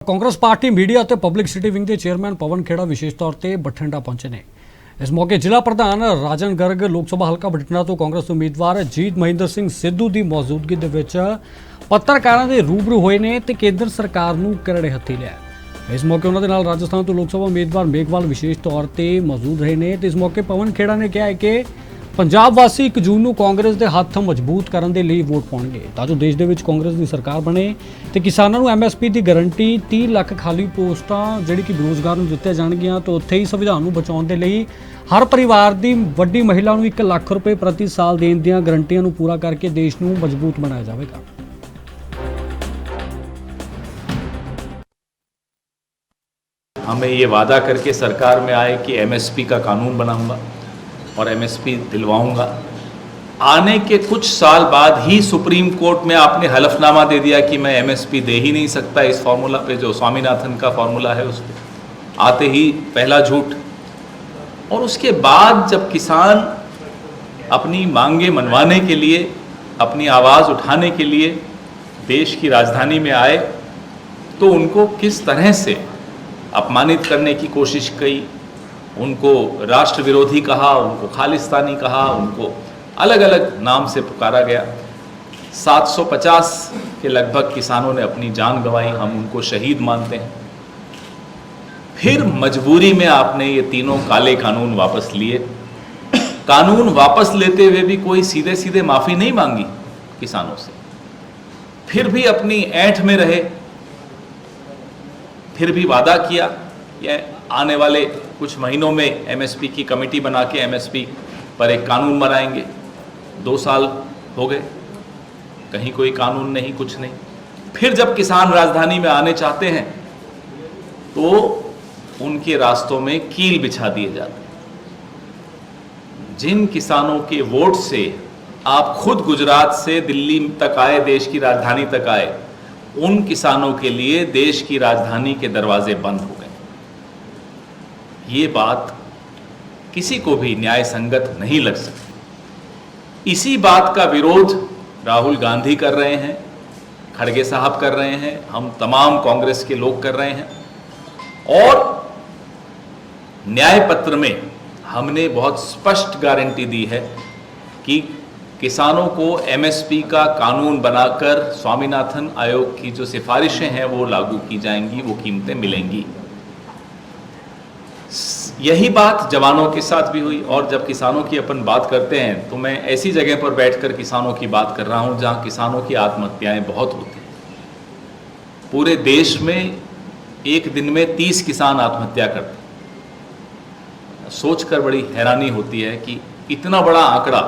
Congress party media ਅਤੇ publicity wing ਦੇ chairman ਪਵਨ ਖੇੜਾ ਵਿਸ਼ੇਸ਼ ਤੌਰ ਤੇ ਬਠਿੰਡਾ ਪਹੁੰਚੇ ਨੇ। ਇਸ ਮੌਕੇ ਜ਼ਿਲ੍ਹਾ ਪ੍ਰਧਾਨ ਰਾਜਨ ਗਰਗ, ਲੋਕ ਸਭਾ ਹਲਕਾ ਬਠਿੰਡਾ ਤੋਂ ਕਾਂਗਰਸ ਉਮੀਦਵਾਰ ਜੀਤ ਮਹਿੰਦਰ ਸਿੰਘ ਸਿੱਧੂ ਦੀ ਮੌਜੂਦਗੀ ਦੇ ਵਿੱਚ ਪੱਤਰਕਾਰਾਂ ਦੇ ਰੂਬਰੂ ਹੋਏ ਨੇ ਤੇ ਕੇਂਦਰ ਸਰਕਾਰ ਨੂੰ ਕਰੜੇ ਹੱਥੀ ਲਿਆ। ਇਸ ਮੌਕੇ ਉਹਨਾਂ ਦੇ ਨਾਲ ਰਾਜਸਥਾਨ ਤੋਂ ਲੋਕ ਸਭਾ ਉਮੀਦਵਾਰ ਮੇਘਵਾਲ ਵਿਸ਼ੇਸ਼ ਤੌਰ ਤੇ ਮੌਜੂਦ ਰਹੇ ਨੇ ਤੇ ਇਸ ਮੌਕੇ ਪਵਨ ਖੇੜਾ ਨੇ ਕਿਹਾ ਹੈ ਕਿ पंजाब वासी 1 जून ਨੂੰ ਕਾਂਗਰਸ ਦੇ ਹੱਥ ਮਜ਼ਬੂਤ ਕਰਨ ਦੇ ਲਈ ਵੋਟ ਪਾਉਣਗੇ ਤਾਂ ਜੋ ਦੇਸ਼ ਦੇ ਵਿੱਚ ਕਾਂਗਰਸ ਦੀ ਸਰਕਾਰ ਬਣੇ ਤੇ ਕਿਸਾਨਾਂ ਨੂੰ ਐਮਐਸਪੀ ਦੀ ਗਾਰੰਟੀ 30 ਲੱਖ ਖਾਲੀ ਪੋਸਟਾਂ ਜਿਹੜੀ ਕਿ ਬੇਰੁਜ਼ਗਾਰ ਨੂੰ ਦਿੱਤੇ ਜਾਣਗੀਆਂ ਤੇ ਉੱਥੇ ਹੀ ਸੰਵਿਧਾਨ ਨੂੰ ਬਚਾਉਣ ਦੇ ਲਈ ਹਰ ਪਰਿਵਾਰ ਦੀ ਵੱਡੀ ਮਹਿਲਾ ਨੂੰ 1 ਲੱਖ ਰੁਪਏ ਪ੍ਰਤੀ ਸਾਲ ਦੇਣ ਦੀਆਂ ਗਾਰੰਟੀਆਂ ਨੂੰ ਪੂਰਾ ਕਰਕੇ ਦੇਸ਼ ਨੂੰ ਮਜ਼ਬੂਤ ਬਣਾਇਆ ਜਾਵੇਗਾ। हमें ये वादा करके सरकार में आए कि एमएसपी का कानून बनाऊंगा और एमएसपी दिलवाऊंगा। आने के कुछ साल बाद ही सुप्रीम कोर्ट में आपने हलफनामा दे दिया कि मैं एमएसपी दे ही नहीं सकता इस फार्मूला पे, जो स्वामीनाथन का फार्मूला है उस पर आते ही पहला झूठ। और उसके बाद जब किसान अपनी मांगे मनवाने के लिए, अपनी आवाज़ उठाने के लिए देश की राजधानी में आए तो उनको किस तरह से अपमानित करने की कोशिश की, उनको राष्ट्र विरोधी कहा, उनको खालिस्तानी कहा, उनको अलग अलग नाम से पुकारा गया। 750 के लगभग किसानों ने अपनी जान गंवाई, हम उनको शहीद मानते हैं। फिर मजबूरी में आपने ये तीनों काले कानून वापस लिए। कानून वापस लेते हुए भी कोई सीधे सीधे माफ़ी नहीं मांगी किसानों से, फिर भी अपनी ऐंठ में रहे, फिर भी वादा किया या आने वाले कुछ महीनों में एमएसपी की कमेटी बना के एमएसपी पर एक कानून बनाएंगे। 2 साल हो गए, कहीं कोई कानून नहीं, कुछ नहीं। फिर जब किसान राजधानी में आने चाहते हैं तो उनके रास्तों में कील बिछा दिए जाते हैं। जिन किसानों के वोट से आप खुद गुजरात से दिल्ली तक आए, देश की राजधानी तक आए, उन किसानों के लिए देश की राजधानी के दरवाजे बंद हो गए। ये बात किसी को भी न्याय संगत नहीं लग सकती। इसी बात का विरोध राहुल गांधी कर रहे हैं, खड़गे साहब कर रहे हैं, हम तमाम कांग्रेस के लोग कर रहे हैं। और न्याय पत्र में हमने बहुत स्पष्ट गारंटी दी है कि किसानों को एमएसपी का कानून बनाकर स्वामीनाथन आयोग की जो सिफारिशें हैं वो लागू की जाएंगी, वो कीमतें मिलेंगी। यही बात जवानों के साथ भी हुई। और जब किसानों की अपन बात करते हैं तो मैं ऐसी जगह पर बैठकर किसानों की बात कर रहा हूं जहां किसानों की आत्महत्याएं बहुत होती हैं। पूरे देश में एक दिन में 30 किसान आत्महत्या करते हैं। सोचकर बड़ी हैरानी होती है कि इतना बड़ा आंकड़ा,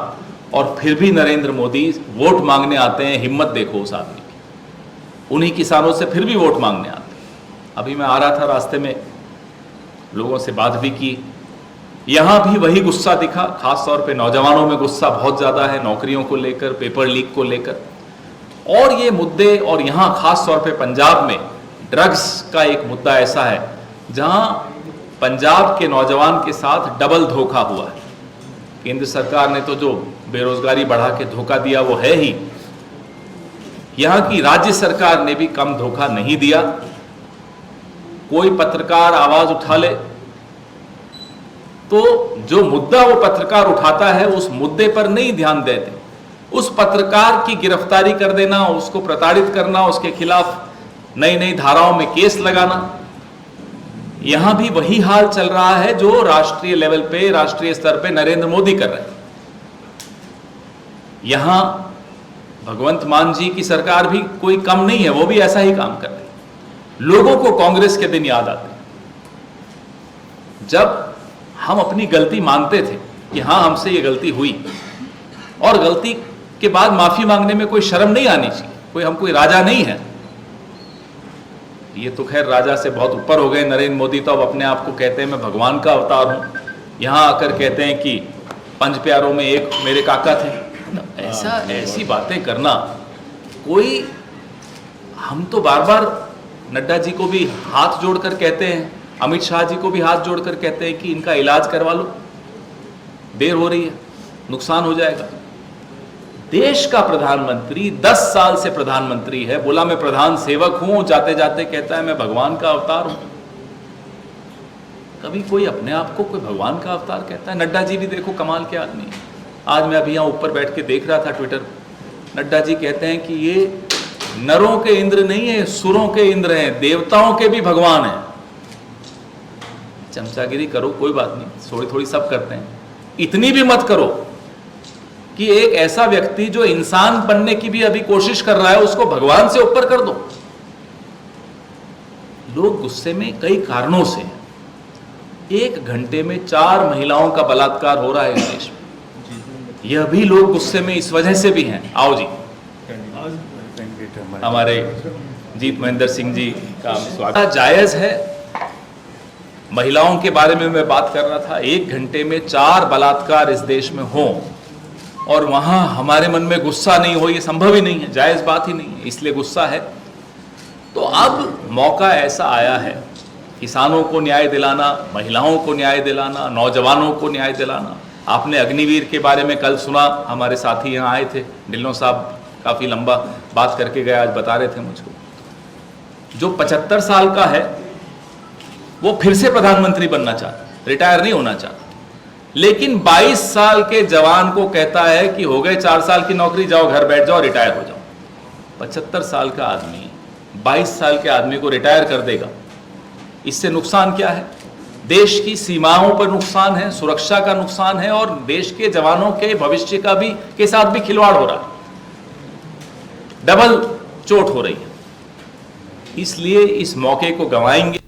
और फिर भी नरेंद्र मोदी वोट मांगने आते हैं। हिम्मत देखो उस आदमी की, उन्हीं किसानों से फिर भी वोट मांगने आते हैं। अभी मैं आ रहा था, रास्ते में लोगों से बात भी की, यहाँ भी वही गुस्सा दिखा। खास तौर पे नौजवानों में गुस्सा बहुत ज़्यादा है, नौकरियों को लेकर, पेपर लीक को लेकर और ये मुद्दे। और यहाँ खास तौर पे पंजाब में ड्रग्स का एक मुद्दा ऐसा है जहाँ पंजाब के नौजवान के साथ डबल धोखा हुआ है। केंद्र सरकार ने तो जो बेरोजगारी बढ़ा के धोखा दिया वो है ही, यहाँ की राज्य सरकार ने भी कम धोखा नहीं दिया। कोई पत्रकार आवाज उठा ले तो जो मुद्दा वो पत्रकार उठाता है उस मुद्दे पर नहीं ध्यान देते। उस पत्रकार की गिरफ्तारी कर देना, उसको प्रताड़ित करना, उसके खिलाफ नई नई धाराओं में केस लगाना। यहां भी वही हाल चल रहा है जो राष्ट्रीय लेवल पे, राष्ट्रीय स्तर पे नरेंद्र मोदी कर रहे हैं। यहां भगवंत मान जी की सरकार भी कोई कम नहीं है, वो भी ऐसा ही काम कर रही है। लोगों को कांग्रेस के दिन याद आते हैं जब हम अपनी गलती मानते थे कि हाँ हमसे ये गलती हुई, और गलती के बाद माफी मांगने में कोई शर्म नहीं आनी चाहिए। हम कोई राजा नहीं है। ये तो खैर राजा से बहुत ऊपर हो गए नरेंद्र मोदी, तो अब अपने आप को कहते हैं मैं भगवान का अवतार हूँ। यहाँ आकर कहते हैं कि 5 प्यारों में एक मेरे काका थे। ऐसी बातें करना कोई, हम तो बार बार नड्डा जी को भी हाथ जोड़कर कहते हैं, अमित शाह जी को भी हाथ जोड़कर कहते हैं कि इनका इलाज करवा लो, देर हो रही है, नुकसान हो जाएगा। देश का प्रधानमंत्री 10 साल से प्रधानमंत्री है, बोला मैं प्रधान सेवक हूं, जाते जाते कहता है मैं भगवान का अवतार हूं। कभी कोई अपने आप को कोई भगवान का अवतार कहता है? नड्डा जी भी देखो कमाल के आदमी है। आज मैं अभी यहां ऊपर बैठ के देख रहा था ट्विटर, नड्डा जी कहते हैं कि ये नरों के इंद्र नहीं है, सुरों के इंद्र हैं, देवताओं के भी भगवान हैं। चमचागिरी करो कोई बात नहीं, थोड़ी थोड़ी सब करते हैं, इतनी भी मत करो कि एक ऐसा व्यक्ति जो इंसान बनने की भी अभी कोशिश कर रहा है उसको भगवान से ऊपर कर दो। लोग गुस्से में कई कारणों से, 1 घंटे में 4 महिलाओं का बलात्कार हो रहा है इस देश में, यह भी लोग गुस्से में इस वजह से भी हैं। आओ जी, हमारे जीत महेंद्र सिंह जी का स्वागत। जायज है, महिलाओं के बारे में मैं बात कर रहा था, 1 घंटे में 4 बलात्कार इस देश में हो और वहां हमारे मन में गुस्सा नहीं हो, ये संभव ही नहीं है, जायज बात ही नहीं है, इसलिए गुस्सा है। तो अब मौका ऐसा आया है, किसानों को न्याय दिलाना, महिलाओं को न्याय दिलाना, नौजवानों को न्याय दिलाना। आपने अग्निवीर के बारे में कल सुना, हमारे साथी यहाँ आए थे, ढिल्लों साहब काफी लंबा बात करके गए, आज बता रहे थे मुझको, जो 75 साल का है वो फिर से प्रधानमंत्री बनना चाहता, रिटायर नहीं होना चाहता, लेकिन 22 साल के जवान को कहता है कि हो गए 4 साल की नौकरी, जाओ घर बैठ जाओ, रिटायर हो जाओ। 75 साल का आदमी 22 साल के आदमी को रिटायर कर देगा, इससे नुकसान क्या है? देश की सीमाओं पर नुकसान है, सुरक्षा का नुकसान है और देश के जवानों के भविष्य का भी के साथ भी खिलवाड़ हो रहा है, डबल चोट हो रही है। इसलिए इस मौके को गंवाएंगे